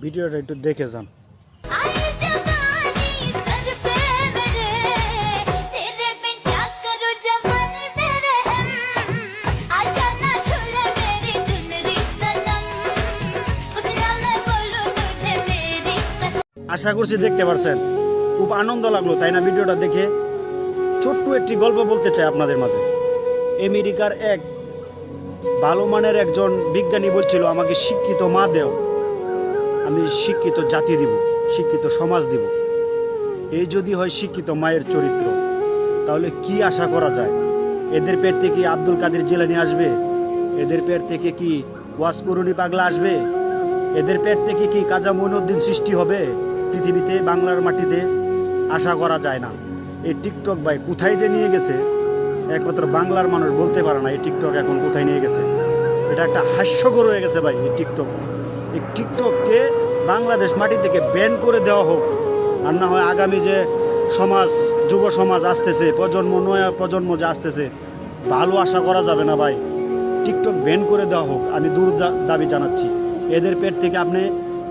ভিডিওটা একটু দেখে যান। আশা করছি দেখতে পারছেন, খুব আনন্দ লাগলো তাই না ভিডিওটা দেখে। ছোট্ট একটি গল্প বলতে চাই আপনাদের মাঝে। আমেরিকার এক ভালো মানের একজন বিজ্ঞানী বলছিল, আমাকে শিক্ষিত মা দেও, আমি শিক্ষিত জাতি দিব, শিক্ষিত সমাজ দিব। এই যদি হয় শিক্ষিত মায়ের চরিত্র, তাহলে কি আশা করা যায়? এদের পেট থেকে আব্দুল কাদের জিলানী আসবে? এদের পেট থেকে কি ওয়াস করুনি পাগলা আসবে? এদের পেট থেকে কি কাজা মঈনুদ্দিন সৃষ্টি হবে পৃথিবীতে, বাংলার মাটিতে? আশা করা যায় না। এই টিকটক ভাই কোথায় যে নিয়ে গেছে, একমাত্র বাংলার মানুষ বলতে পারে না এই টিকটক এখন কোথায় নিয়ে গেছে। এটা একটা হাস্যকর হয়ে গেছে ভাই এই টিকটক। এই টিকটককে বাংলাদেশ মাটি থেকে ব্যান করে দেওয়া হোক। আর না হয় আগামী যে সমাজ, যুব সমাজ আসতেছে, প্রজন্ম, নয়া প্রজন্ম যে আসতেছে, ভালো আশা করা যাবে না ভাই। টিকটক ব্যান করে দেওয়া হোক, আমি দূর দাবি জানাচ্ছি। এদের পেট থেকে আপনি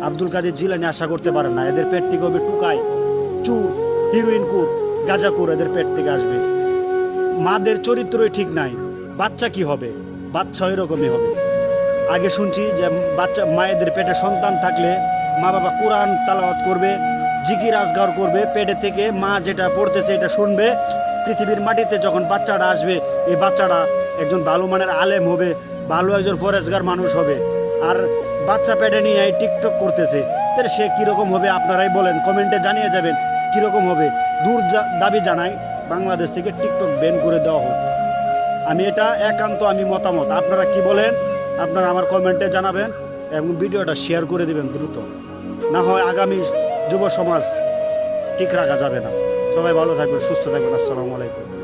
আব্দুল কাদের জিলানী আশা করতে পারেন না। এদের পেট থেকে হবে টুকাই, চুর, হিরোইন কুর, গাঁজাকুর, এদের পেট থেকে আসবে। মাদের চরিত্রই ঠিক নাই, বাচ্চা কি হবে? বাচ্চা এরকমই হবে। আগে শুনছি যে বাচ্চা, মায়েদের পেটে সন্তান থাকলে মা বাবা কোরআন তালাওয়াত করবে, জিকির আজগার করবে, পেটে থেকে মা যেটা পড়তেছে এটা শুনবে। পৃথিবীর মাটিতে যখন বাচ্চাটা আসবে, এই বাচ্চাটা একজন ভালো মানের আলেম হবে, ভালো একজন ফরেজগার মানুষ হবে। আর বাচ্চা পেটে নিয়ে এই টিকটক করতেছে, তাহলে সে কীরকম হবে আপনারাই বলেন, কমেন্টে জানিয়ে যাবেন কীরকম হবে। দূর দাবি জানাই বাংলাদেশ থেকে টিকটক ব্যান করে দেওয়া হোক। আমি এটা একান্ত আমি মতামত। আপনারা কি বলেন আপনারা আমার কমেন্টে জানাবেন এবং ভিডিওটা শেয়ার করে দিবেন দ্রুত। না হয় আগামী যুব সমাজ ঠিক রাখা যাবে না। সবাই ভালো থাকবেন, সুস্থ থাকবেন। আসসালামু আলাইকুম।